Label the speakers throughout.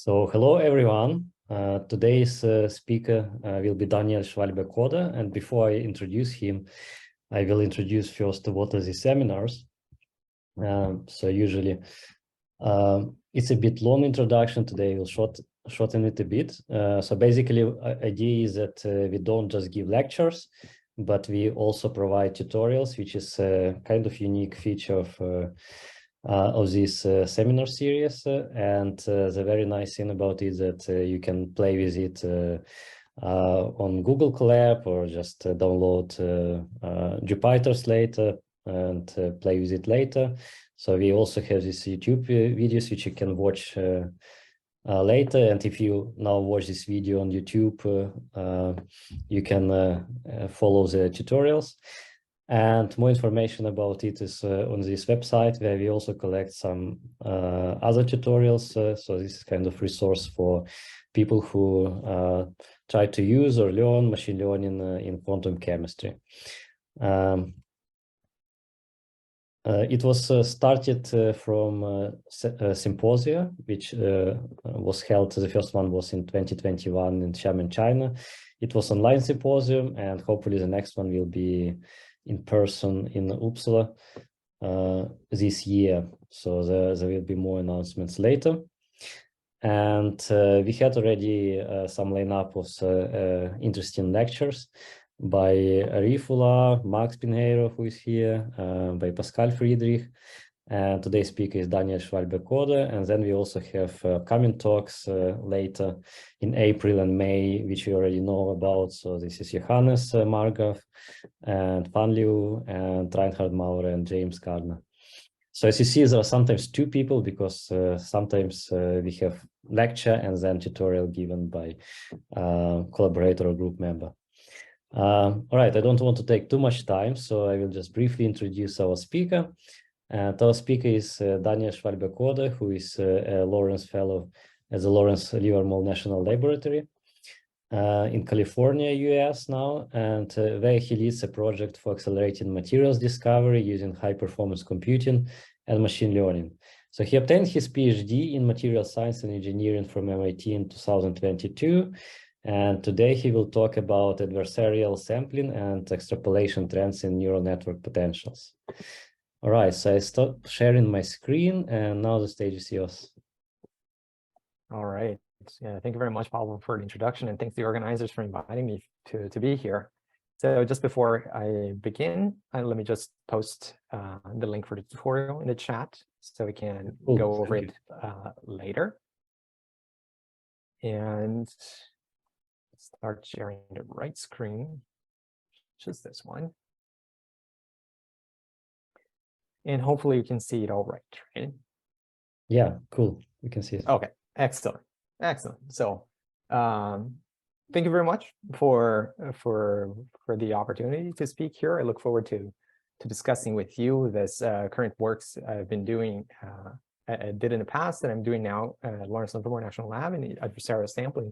Speaker 1: So hello everyone. Today's speaker will be Daniel Schwalbe-Koda, and before I introduce him, I will introduce first what are the seminars. So usually it's a bit long introduction. Today we'll shorten it a bit. So basically, idea is that we don't just give lectures, but we also provide tutorials, which is a kind of unique feature of this seminar series. And the very nice thing about it is that you can play with it on Google Colab or just download Jupyter's later and play with it later. So we also have these YouTube videos which you can watch later. And if you now watch this video on YouTube, you can follow the tutorials. And more information about it is on this website, where we also collect some other tutorials. So this is kind of resource for people who try to use or learn machine learning in quantum chemistry. It was started from a symposia, which was held. The first one was in 2021 in Xiamen, China. It was online symposium, and hopefully the next one will be in person in Uppsala this year. So there will be more announcements later. And we had already some lineup of interesting lectures by Rifula, Max Pinheiro, who is here, by Pascal Friedrich. And today's speaker is Daniel Schwalbe-Koda. And then we also have coming talks later in April and May, which we already know about. So this is Johannes Markov and Fan Liu and Reinhard Maurer and James Gardner. So as you see, there are sometimes two people because sometimes we have lecture and then tutorial given by collaborator or group member. All right, I don't want to take too much time, so I will just briefly introduce our speaker. And our speaker is Daniel Schwalbe-Koda, who is a Lawrence Fellow at the Lawrence Livermore National Laboratory in California, US now, and where he leads a project for accelerating materials discovery using high-performance computing and machine learning. So he obtained his PhD in material science and engineering from MIT in 2022. And today he will talk about adversarial sampling and extrapolation trends in neural network potentials. All right, so I stop sharing my screen, and now the stage is yours.
Speaker 2: All right. Yeah, thank you very much, Pablo, for the introduction, and thanks to the organizers for inviting me to be here. So just before I begin, let me just post the link for the tutorial in the chat so we can go over it later. And start sharing the right screen, which is this one. And hopefully you can see it all right?
Speaker 1: Yeah, cool. We can see it.
Speaker 2: Okay, excellent. Excellent. So thank you very much for the opportunity to speak here. I look forward to discussing with you this current works I've been doing, I did in the past, and I'm doing now at Lawrence Livermore National Lab in the adversarial sampling,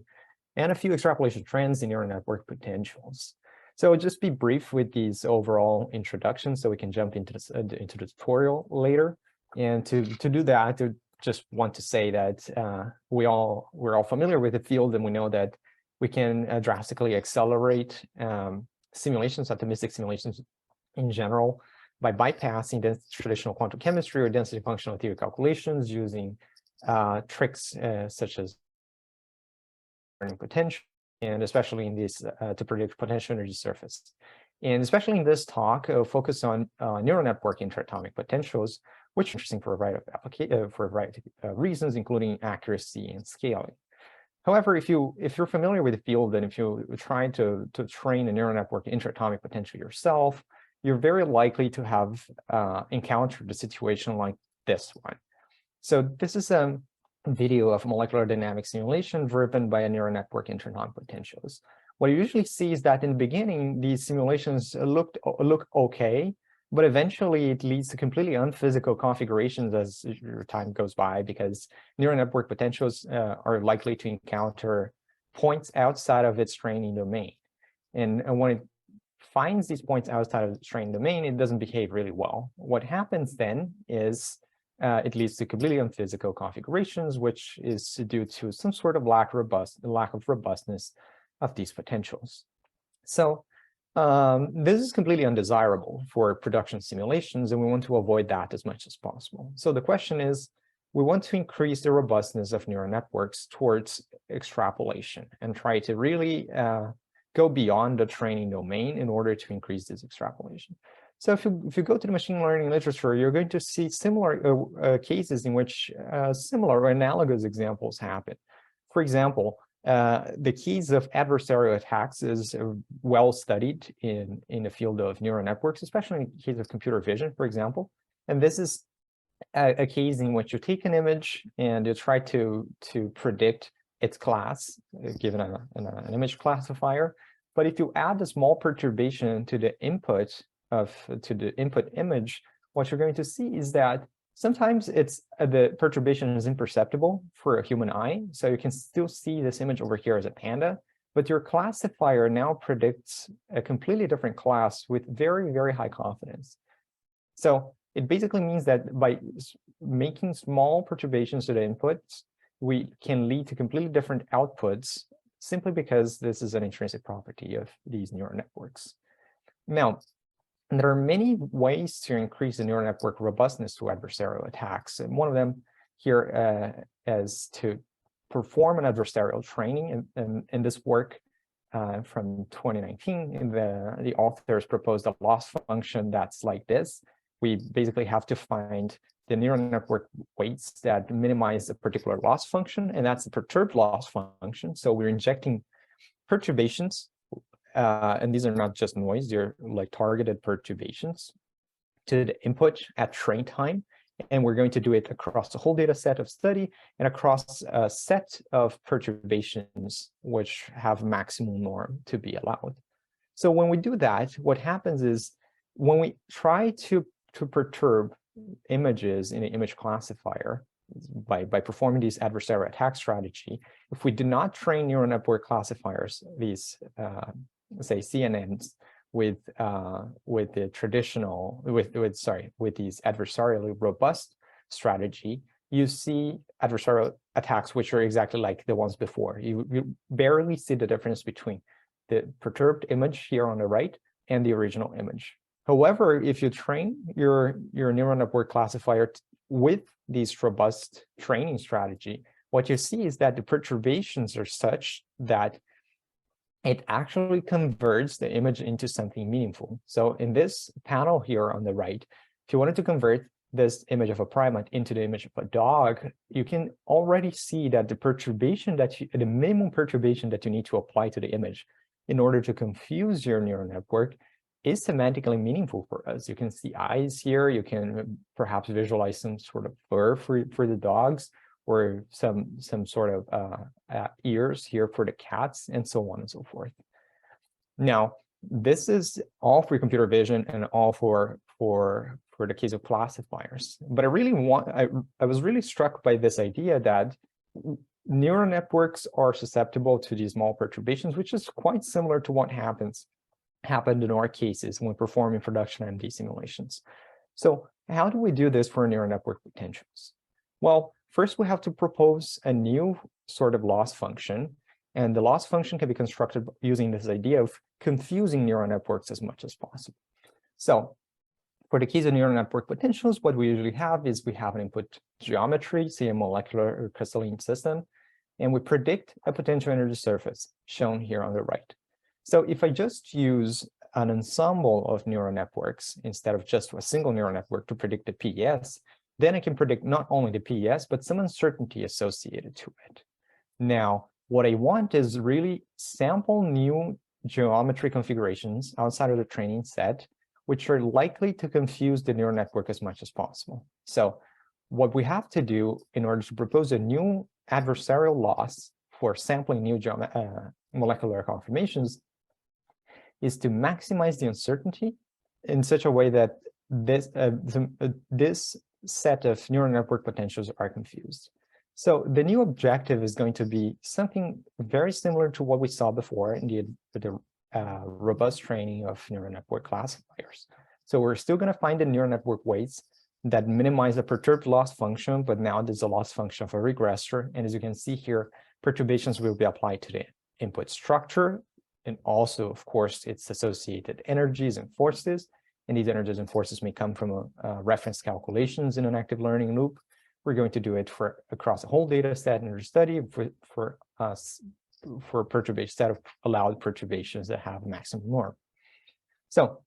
Speaker 2: and a few extrapolation trends in neural network potentials. So just be brief with these overall introductions so we can jump into this into the tutorial later. And to do that, I just want to say that we're all familiar with the field, and we know that we can drastically accelerate simulations, atomistic simulations in general, by bypassing the traditional quantum chemistry or density functional theory calculations using tricks such as potential, and especially in this to predict potential energy surface. And especially in this talk, focus on neural network interatomic potentials, which are interesting for a variety of reasons, including accuracy and scaling. However, if you're familiar with the field, and if you try to train a neural network interatomic potential yourself, you're very likely to have encountered a situation like this one. So this is a video of molecular dynamics simulation driven by a neural network interatomic potentials. What you usually see is that in the beginning, these simulations look okay, but eventually it leads to completely unphysical configurations as your time goes by, because neural network potentials are likely to encounter points outside of its training domain. And when it finds these points outside of its training domain, it doesn't behave really well. What happens then is it leads to completely unphysical configurations, which is due to some sort of lack of robustness of these potentials. So this is completely undesirable for production simulations, and we want to avoid that as much as possible. So the question is, we want to increase the robustness of neural networks towards extrapolation and try to really go beyond the training domain in order to increase this extrapolation. So if you go to the machine learning literature, you're going to see similar cases in which similar or analogous examples happen. For example, the case of adversarial attacks is well studied in the field of neural networks, especially in the case of computer vision, for example. And this is a case in which you take an image and you try to predict its class, given an image classifier. But if you add a small perturbation to the input image, what you're going to see is that sometimes the perturbation is imperceptible for a human eye. So you can still see this image over here as a panda, but your classifier now predicts a completely different class with very, very high confidence. So it basically means that by making small perturbations to the inputs, we can lead to completely different outputs simply because this is an intrinsic property of these neural networks. Now, there are many ways to increase the neural network robustness to adversarial attacks. And one of them here is to perform an adversarial training. In this work from 2019, the authors proposed a loss function that's like this. We basically have to find the neural network weights that minimize a particular loss function, and that's the perturbed loss function. So we're injecting perturbations, and these are not just noise, they're like targeted perturbations to the input at train time. And we're going to do it across the whole data set of study and across a set of perturbations which have maximum norm to be allowed. So when we do that, what happens is when we try to perturb images in an image classifier by performing this adversarial attack strategy, if we do not train neural network classifiers, these say CNNs, with the traditional with these adversarially robust strategy, you see adversarial attacks which are exactly like the ones before. You barely see the difference between the perturbed image here on the right and the original image. However, if you train your neural network classifier with this robust training strategy, what you see is that the perturbations are such that it actually converts the image into something meaningful. So in this panel here on the right, if you wanted to convert this image of a primate into the image of a dog, you can already see that the minimum perturbation that you need to apply to the image in order to confuse your neural network is semantically meaningful for us. You can see eyes here, you can perhaps visualize some sort of fur for the dogs, or some sort of ears here for the cats, and so on and so forth. Now, this is all for computer vision and all for the case of classifiers. But I was really struck by this idea that neural networks are susceptible to these small perturbations, which is quite similar to what happened in our cases when performing production MD simulations. So how do we do this for neural network potentials? Well, first we have to propose a new sort of loss function, and the loss function can be constructed using this idea of confusing neural networks as much as possible. So for the case of neural network potentials, what we usually have is we have an input geometry, say a molecular or crystalline system, and we predict a potential energy surface shown here on the right. So if I just use an ensemble of neural networks instead of just a single neural network to predict the PES, then I can predict not only the PES, but some uncertainty associated to it. Now, what I want is really sample new geometry configurations outside of the training set, which are likely to confuse the neural network as much as possible. So what we have to do in order to propose a new adversarial loss for sampling new molecular conformations is to maximize the uncertainty in such a way that this set of neural network potentials are confused. So the new objective is going to be something very similar to what we saw before in the robust training of neural network classifiers. So we're still going to find the neural network weights that minimize the perturbed loss function, but now there's a loss function of a regressor. And as you can see here, perturbations will be applied to the input structure, and also, of course, its associated energies and forces. And these energies and forces may come from reference calculations in an active learning loop. We're going to do it across a whole data set in our study for perturbation, set of allowed perturbations that have maximum norm. So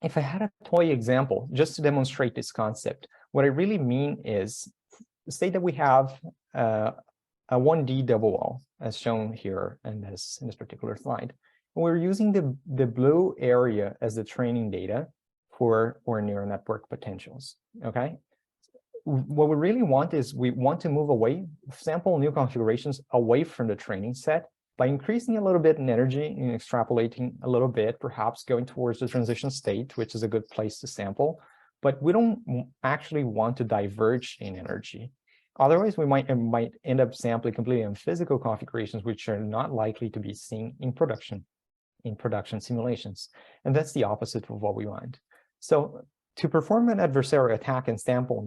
Speaker 2: if I had a toy example, just to demonstrate this concept, what I really mean is, say that we have a 1D double wall, as shown here in this particular slide. And we're using the blue area as the training data for our neural network potentials, okay? What we really want is we want to move away, sample new configurations away from the training set by increasing a little bit in energy and extrapolating a little bit, perhaps going towards the transition state, which is a good place to sample, but we don't actually want to diverge in energy. Otherwise, we might end up sampling completely on physical configurations, which are not likely to be seen in production simulations. And that's the opposite of what we want. So to perform an adversarial attack and sample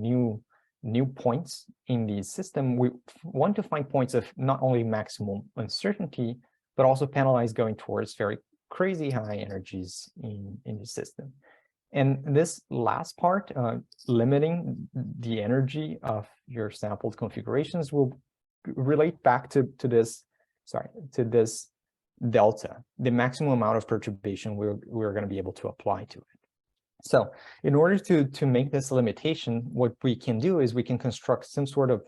Speaker 2: new points in the system, we want to find points of not only maximum uncertainty, but also penalize going towards very crazy high energies in the system. And this last part, limiting the energy of your sampled configurations, will relate back to this delta, the maximum amount of perturbation we're going to be able to apply to it. So in order to make this limitation, what we can do is we can construct some sort of,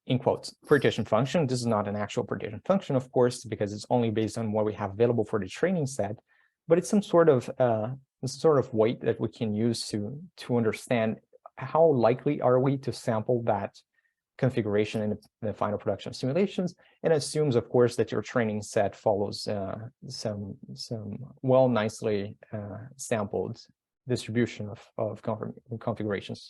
Speaker 2: in quotes, partition function. This is not an actual partition function, of course, because it's only based on what we have available for the training set, but it's some sort of weight that we can use to understand how likely are we to sample that configuration in the final production simulations, and assumes, of course, that your training set follows some nicely sampled distribution of configurations.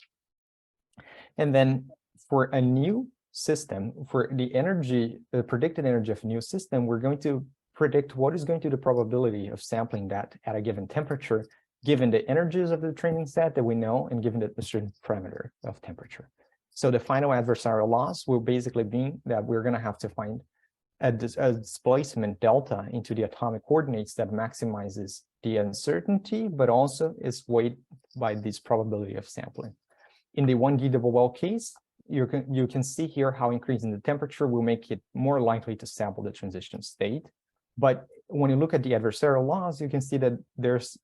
Speaker 2: And then for a new system, for the predicted energy of a new system, we're going to predict what is going to be the probability of sampling that at a given temperature, given the energies of the training set that we know, and given a certain parameter of temperature. So the final adversarial loss will basically be that we're going to have to find a displacement delta into the atomic coordinates that maximizes the uncertainty, but also is weighted by this probability of sampling. In the 1D double wall case, you can see here how increasing the temperature will make it more likely to sample the transition state. But when you look at the adversarial loss, you can see that there's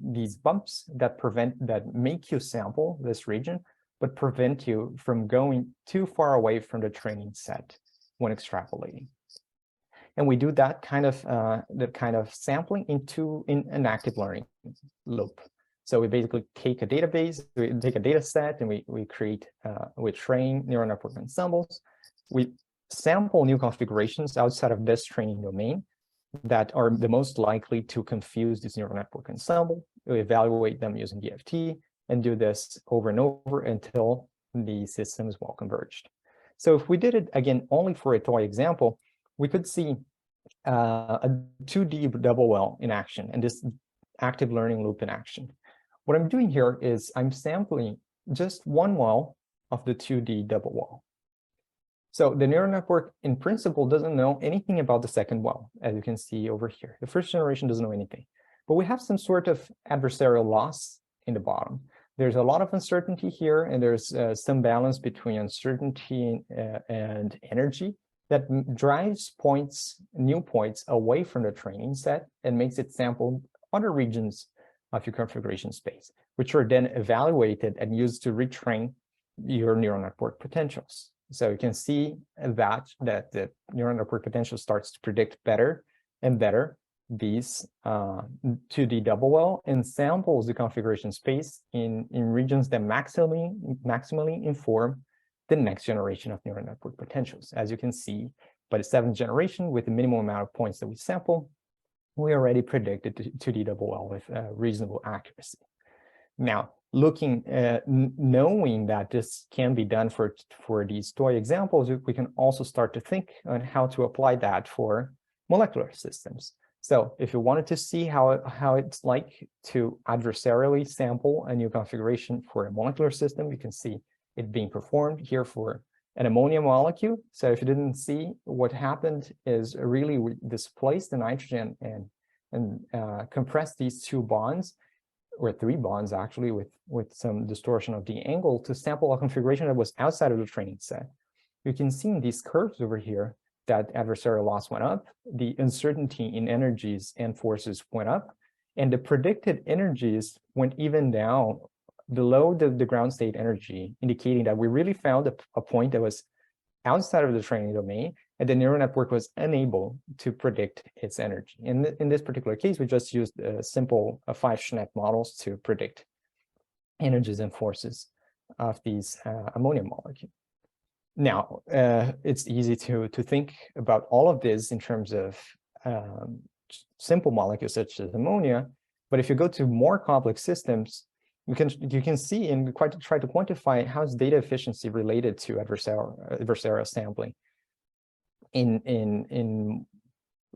Speaker 2: these bumps that make you sample this region, but prevent you from going too far away from the training set when extrapolating. And we do that kind of sampling in an active learning loop. So we basically take a database, we take a data set, and we train neural network ensembles. We sample new configurations outside of this training domain that are the most likely to confuse this neural network ensemble. We evaluate them using DFT and do this over and over until the system is well converged. So if we did it again only for a toy example, we could see a 2D double well in action and this active learning loop in action. What I'm doing here is I'm sampling just one well of the 2D double well. So the neural network, in principle, doesn't know anything about the second well, as you can see over here. The first generation doesn't know anything. But we have some sort of adversarial loss in the bottom. There's a lot of uncertainty here, and there's some balance between uncertainty and energy that drives new points away from the training set and makes it sample other regions of your configuration space, which are then evaluated and used to retrain your neural network potentials. So you can see that the neural network potential starts to predict better and better these 2D double well and samples the configuration space in regions that maximally inform the next generation of neural network potentials. As you can see, by the 7th generation, with the minimum amount of points that we sample, we already predicted 2D double well with reasonable accuracy. Now, knowing that this can be done for these toy examples, we can also start to think on how to apply that for molecular systems. So if you wanted to see how it's like to adversarially sample a new configuration for a molecular system, you can see it being performed here for an ammonia molecule. So if you didn't see, what happened is really we displaced the nitrogen and compressed these two bonds, or three bonds actually, with some distortion of the angle to sample a configuration that was outside of the training set. You can see in these curves over here that adversarial loss went up, the uncertainty in energies and forces went up, and the predicted energies went even down below the ground state energy, indicating that we really found a point that was outside of the training domain, and the neural network was unable to predict its energy. In this particular case, we just used simple 5 Schneck models to predict energies and forces of these ammonia molecules. Now, it's easy to think about all of this in terms of simple molecules such as ammonia, but if you go to more complex systems, you can see and try to quantify how's data efficiency related to adversarial sampling in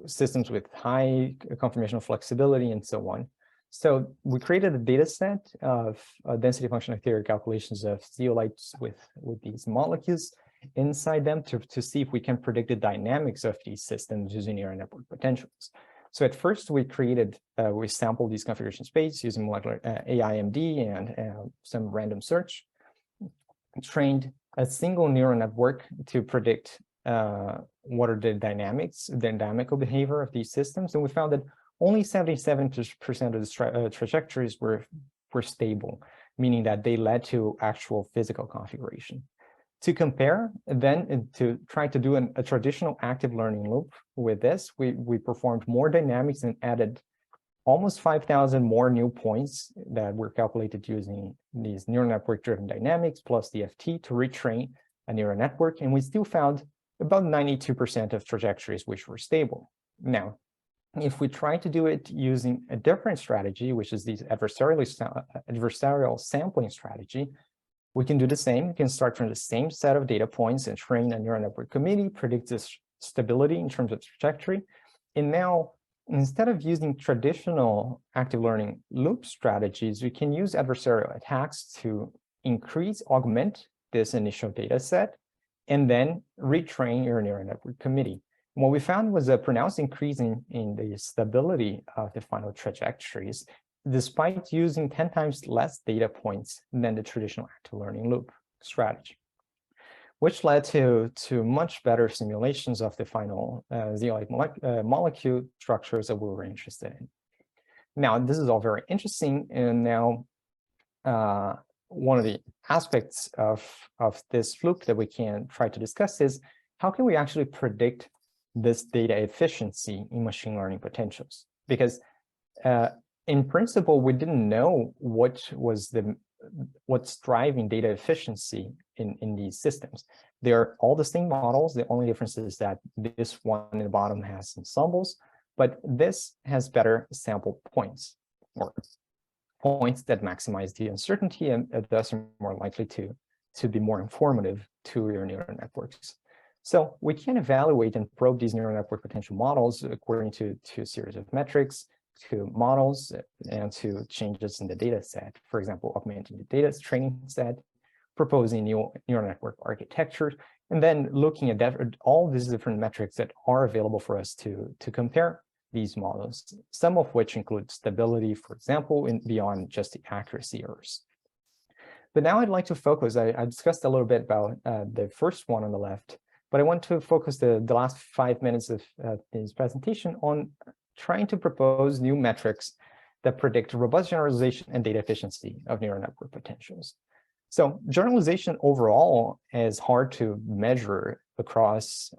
Speaker 2: systems with high conformational flexibility and so on. So we created a data set of density functional theory calculations of zeolites with these molecules inside them to see if we can predict the dynamics of these systems using neural network potentials. So at first we sampled these configuration space using molecular AIMD and some random search, trained a single neural network to predict what are the dynamical behavior of these systems. And we found that only 77% of the trajectories were stable, meaning that they led to actual physical configuration. To compare, then, to try to do a traditional active learning loop with this, we performed more dynamics and added almost 5,000 more new points that were calculated using these neural network-driven dynamics plus DFT to retrain a neural network, and we still found about 92% of trajectories which were stable. Now, if we try to do it using a different strategy, which is the adversarial sampling strategy, we can do the same. We can start from the same set of data points and train a neural network committee, predict this stability in terms of trajectory. And now, instead of using traditional active learning loop strategies, we can use adversarial attacks to augment this initial data set, and then retrain your neural network committee. And what we found was a pronounced increase in the stability of the final trajectories, despite using 10 times less data points than the traditional active learning loop strategy, which led to much better simulations of the final zeolite molecule structures that we were interested in. Now, this is all very interesting, and now one of the aspects of this loop that we can try to discuss is how can we actually predict this data efficiency in machine learning potentials? Because in principle, we didn't know what's driving data efficiency in these systems. They're all the same models. The only difference is that this one in the bottom has ensembles, but this has better sample points, or points that maximize the uncertainty and thus are more likely to be more informative to your neural networks. So we can evaluate and probe these neural network potential models according to a series of metrics, to models, and to changes in the data set. For example, augmenting the data training set, proposing new neural network architectures, and then looking at all these different metrics that are available for us to compare these models, some of which include stability, for example, beyond just the accuracy errors. But now I'd like to focus, I discussed a little bit about the first one on the left, but I want to focus the last 5 minutes of this presentation on trying to propose new metrics that predict robust generalization and data efficiency of neural network potentials. So generalization overall is hard to measure across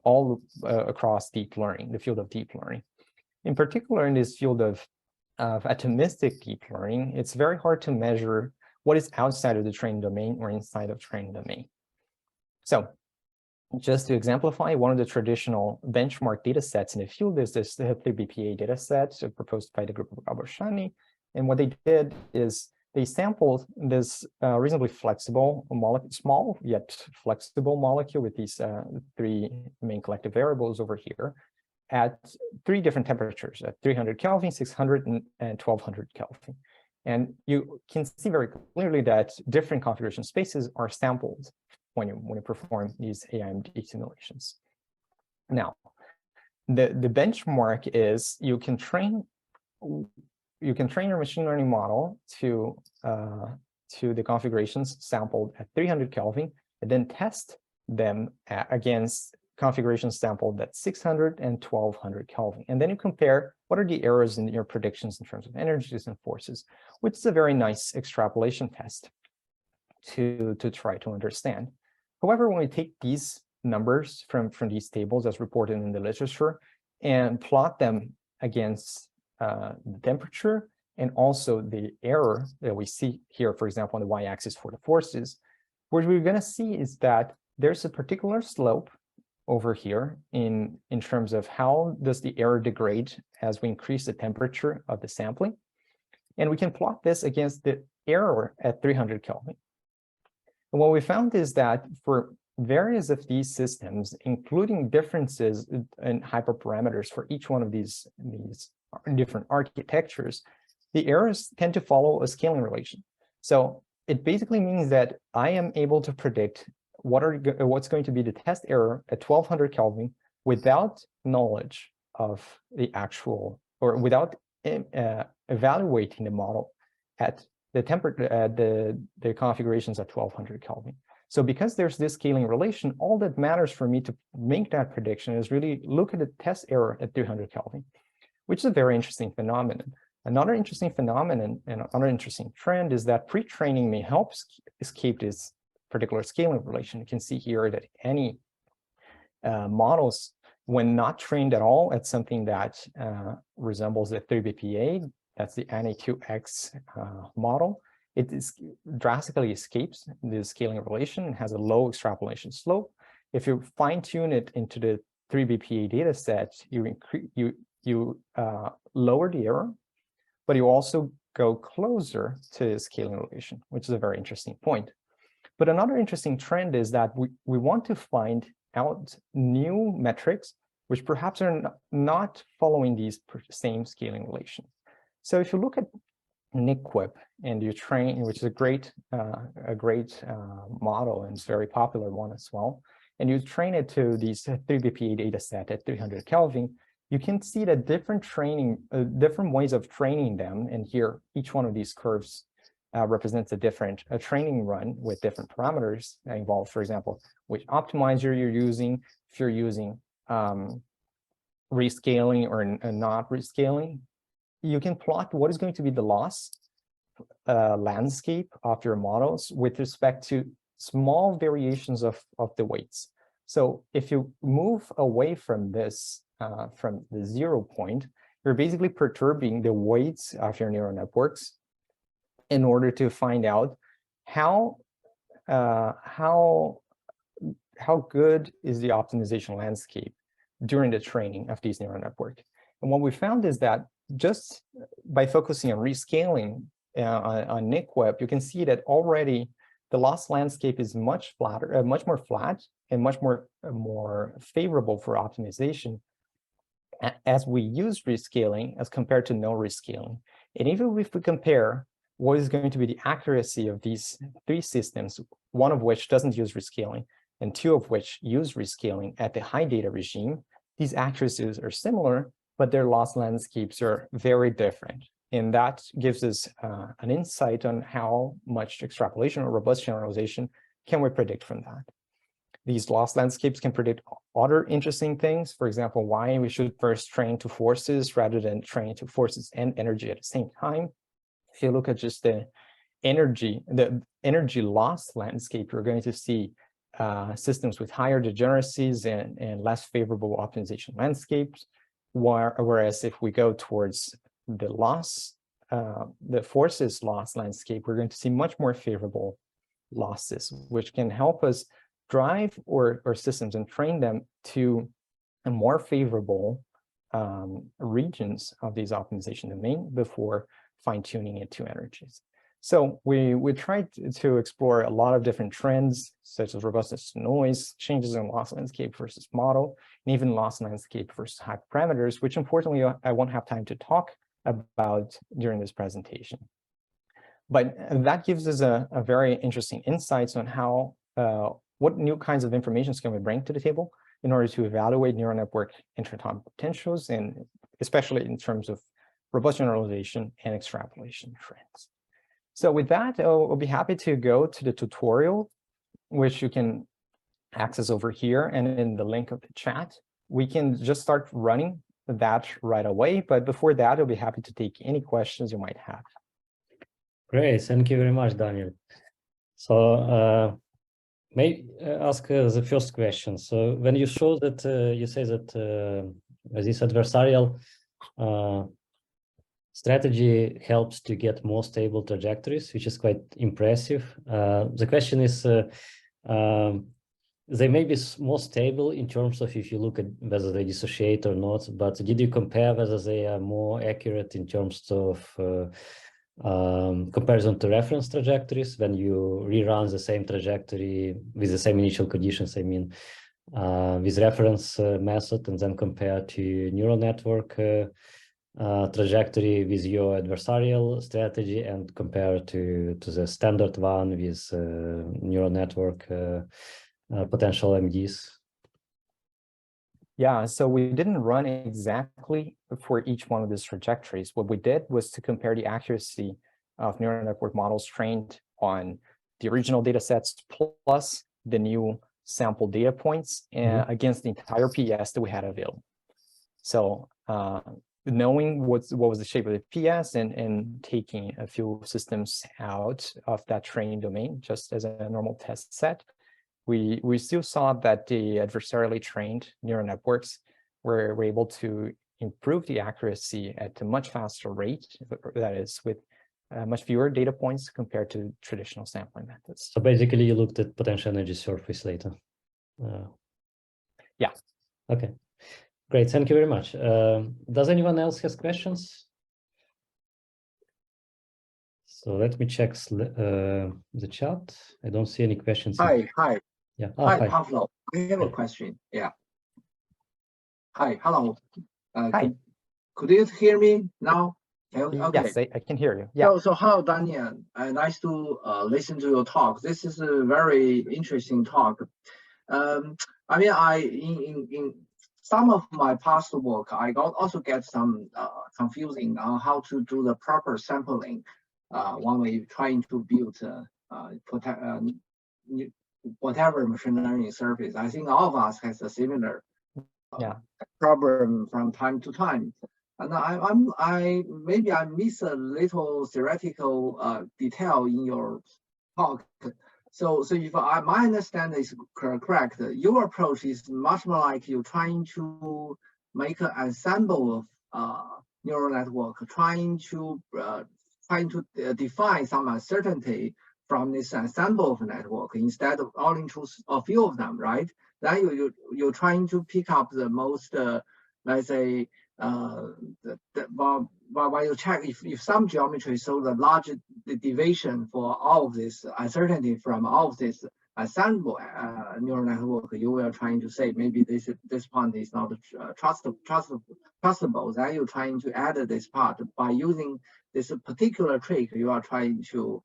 Speaker 2: deep learning, the field of deep learning. In particular, in this field of atomistic deep learning, it's very hard to measure what is outside of the training domain or inside of training domain. So just to exemplify, one of the traditional benchmark data sets in the field is this HIP3BPA data set proposed by the group of Abashani. And what they did is they sampled this reasonably flexible molecule, small yet flexible molecule with these 3 main collective variables over here. at 3 different temperatures, at 300 Kelvin, 600, and 1200 Kelvin. And you can see very clearly that different configuration spaces are sampled when you perform these AIMD simulations. Now, the benchmark is you can train your machine learning model to the configurations sampled at 300 Kelvin, and then test them against configurations sampled at 600 and 1200 Kelvin. And then you compare what are the errors in your predictions in terms of energies and forces, which is a very nice extrapolation test to try to understand. However, when we take these numbers from these tables as reported in the literature and plot them against the temperature and also the error that we see here, for example, on the y-axis for the forces, what we're going to see is that there's a particular slope over here in terms of how does the error degrade as we increase the temperature of the sampling. And we can plot this against the error at 300 Kelvin. And what we found is that for various of these systems, including differences in hyperparameters for each one of these different architectures, the errors tend to follow a scaling relation. So it basically means that I am able to predict what's going to be the test error at 1200 Kelvin without knowledge of the actual, or without evaluating the model at the temperature, the configurations at 1200 Kelvin. So because there's this scaling relation, all that matters for me to make that prediction is really look at the test error at 300 Kelvin, which is a very interesting phenomenon. Another interesting phenomenon and another interesting trend is that pre-training may help escape this particular scaling relation. You can see here that any models, when not trained at all at something that resembles the 3BPA, that's the NA2X model, it drastically escapes the scaling relation and has a low extrapolation slope. If you fine-tune it into the 3BPA data set, you lower the error, but you also go closer to the scaling relation, which is a very interesting point. But another interesting trend is that we want to find out new metrics which perhaps are not following these same scaling relation. So if you look at NIQUIP and you train, which is a great model and it's a very popular one as well, and you train it to these 3BPA data set at 300 Kelvin, you can see that different ways of training them, and here each one of these curves represents a different training run with different parameters that involve, for example, which optimizer you're using, if you're using rescaling or not rescaling. You can plot what is going to be the loss landscape of your models with respect to small variations of the weights. So if you move away from this, from the 0 point, you're basically perturbing the weights of your neural networks in order to find out how good is the optimization landscape during the training of these neural networks. And what we found is that just by focusing on rescaling on NIQUIP, you can see that already the loss landscape is much flatter, much more flat, and much more favorable for optimization as we use rescaling as compared to no rescaling. And even if we compare what is going to be the accuracy of these 3 systems, one of which doesn't use rescaling, and 2 of which use rescaling at the high data regime, these accuracies are similar, but their loss landscapes are very different. And that gives us an insight on how much extrapolation or robust generalization can we predict from that. These loss landscapes can predict other interesting things. For example, why we should first train to forces rather than train to forces and energy at the same time. If you look at just the energy loss landscape, you're going to see systems with higher degeneracies and less favorable optimization landscapes. Whereas if we go towards the forces loss landscape, we're going to see much more favorable losses, which can help us drive our systems and train them to a more favorable regions of these optimization domain before fine-tuning it to energies. So we tried to explore a lot of different trends, such as robustness to noise, changes in loss landscape versus model, and even loss landscape versus hyperparameters, which unfortunately I won't have time to talk about during this presentation. But that gives us a very interesting insights on how what new kinds of information can we bring to the table in order to evaluate neural network interatomic potentials, and especially in terms of robust generalization and extrapolation trends. So with that, I'll be happy to go to the tutorial, which you can access over here and in the link of the chat. We can just start running that right away. But before that, I'll be happy to take any questions you might have.
Speaker 1: Great. Thank you very much, Daniel. So may I ask the first question. So when you show that, you say that this adversarial strategy helps to get more stable trajectories, which is quite impressive. The question is, they may be more stable in terms of if you look at whether they dissociate or not, but did you compare whether they are more accurate in terms of comparison to reference trajectories when you rerun the same trajectory with the same initial conditions, I mean, with reference method, and then compare to neural network trajectory with your adversarial strategy and compare to the standard one with neural network potential MDs?
Speaker 2: Yeah, so we didn't run exactly for each one of these trajectories. What we did was to compare the accuracy of neural network models trained on the original data sets plus the new sample data points against the entire PS that we had available. So knowing what was the shape of the PS and taking a few systems out of that training domain, just as a normal test set, we still saw that the adversarially trained neural networks were able to improve the accuracy at a much faster rate, that is with much fewer data points compared to traditional sampling methods.
Speaker 1: So basically you looked at potential energy surface later.
Speaker 2: Yeah.
Speaker 1: Okay, great, thank you very much. Does anyone else has questions? So let me check the chat. I don't see any questions.
Speaker 3: Hi.
Speaker 1: Yeah.
Speaker 3: Hi, Pavlo. I have a question. Yeah. Hi. Hello.
Speaker 2: Hi.
Speaker 3: Could you hear me now? Okay.
Speaker 2: Yes, I can hear you. Yeah.
Speaker 3: So hello, Daniel. Nice to listen to your talk. This is a very interesting talk. I mean, in some of my past work, I also get some confusing on how to do the proper sampling when we trying to build whatever machine learning service. I think all of us has a similar problem from time to time. And I maybe I miss a little theoretical detail in your talk. So if my understanding is correct, your approach is much more like you're trying to make an ensemble of neural network, trying to define some uncertainty from this ensemble of network instead of only choose a few of them, right? Then you're trying to pick up the most, let's say, while you check if some geometry shows the large deviation for all of this uncertainty from all of this ensemble neural network, you are trying to say maybe this point is not trustable. Then you're trying to add this part by using this particular trick. You are trying to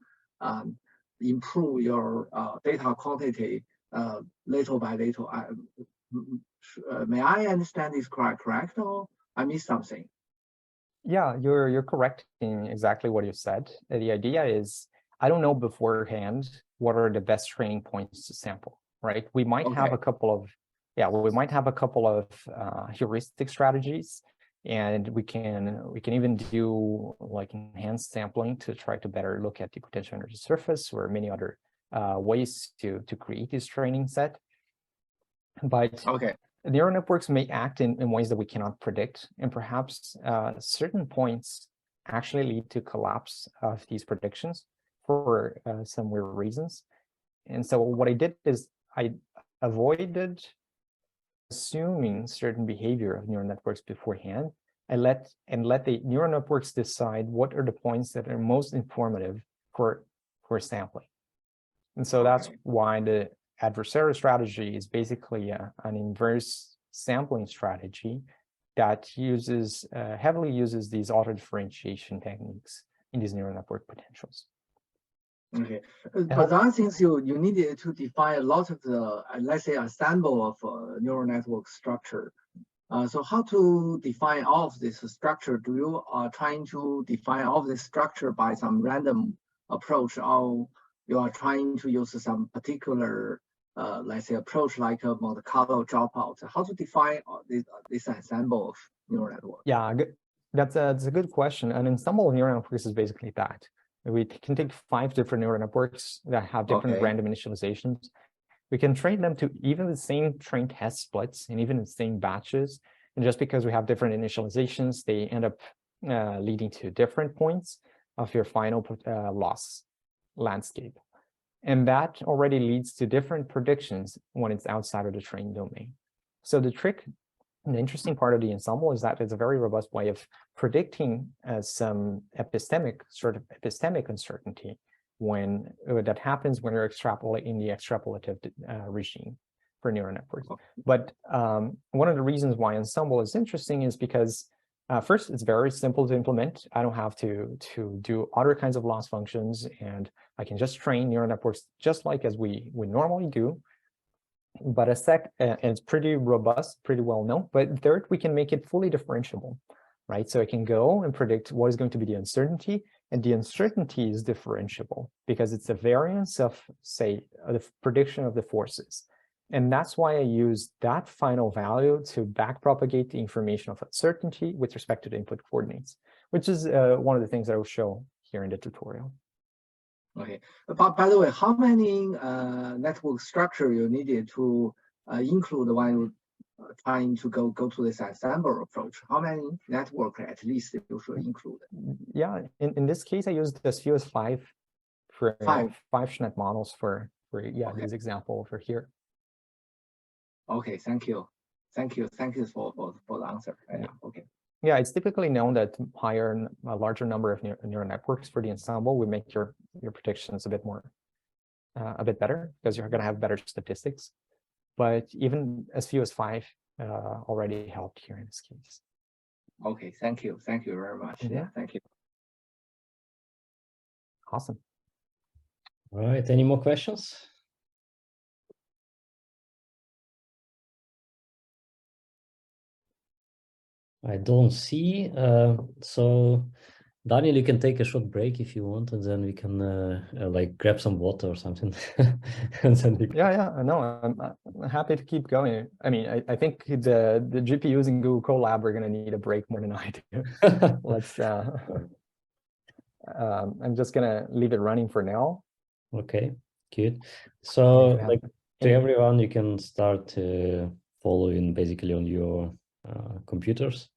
Speaker 3: improve your data quantity little by little. May I understand this correct, or I missed something?
Speaker 2: Yeah, you're correct in exactly what you said. The idea is, I don't know beforehand what are the best training points to sample, right? We might have a couple of, we might have a couple of heuristic strategies, and we can even do like enhanced sampling to try to better look at the potential energy surface, or many other ways to create this training set. But neural networks may act in ways that we cannot predict, and perhaps certain points actually lead to collapse of these predictions for some weird reasons. And so what I did is I avoided assuming certain behavior of neural networks beforehand. I let the neural networks decide what are the points that are most informative for sampling. And so that's why the adversarial strategy is basically an inverse sampling strategy that uses heavily uses these auto differentiation techniques in these neural network potentials.
Speaker 3: Okay, but the other things you needed to define a lot of the, let's say, a sample of neural network structure. So how to define all of this structure? Do you are trying to define all of this structure by some random approach, or you are trying to use some particular, let's say, approach like a Monte Carlo dropout? How to define this ensemble of neural network?
Speaker 2: Yeah, that's a good question. An ensemble of neural networks is basically that. We can take 5 different neural networks that have different random initializations. We can train them to even the same train test splits and even the same batches. And just because we have different initializations, they end up leading to different points of your final loss landscape. And that already leads to different predictions when it's outside of the training domain. So the trick, and the interesting part of the ensemble is that it's a very robust way of predicting some epistemic uncertainty when that happens when you're extrapolating the extrapolative regime for neural networks. But one of the reasons why ensemble is interesting is because first, it's very simple to implement. I don't have to do other kinds of loss functions, and I can just train neural networks just like as we normally do. But and it's pretty robust, pretty well known. But third, we can make it fully differentiable, right? So I can go and predict what is going to be the uncertainty, and the uncertainty is differentiable because it's a variance of, say, the prediction of the forces. And that's why I use that final value to backpropagate the information of uncertainty with respect to the input coordinates, which is one of the things I will show here in the tutorial.
Speaker 3: Okay, but by the way, how many network structure you needed to include while trying to go to this ensemble approach? How many network at least you should include?
Speaker 2: Yeah, in this case, I used this US5 for 5 Schnet models for this example over here.
Speaker 3: Okay, thank you for the answer. Yeah, okay.
Speaker 2: Yeah, it's typically known that a larger number of neural networks for the ensemble will make your predictions a bit better because you're going to have better statistics. But even as few as 5 already helped here in this case.
Speaker 3: Okay, thank you very much. Yeah, thank you.
Speaker 2: Awesome.
Speaker 1: All right, any more questions? I don't see. So Daniel, you can take a short break if you want, and then we can like grab some water or something. And then we can...
Speaker 2: Yeah, no, I'm happy to keep going. I mean, I think the GPUs in Google Colab are going to need a break more than I do. Let's. I'm just going to leave it running for now.
Speaker 1: Okay, good. So like to everyone, you can start following basically on your computers.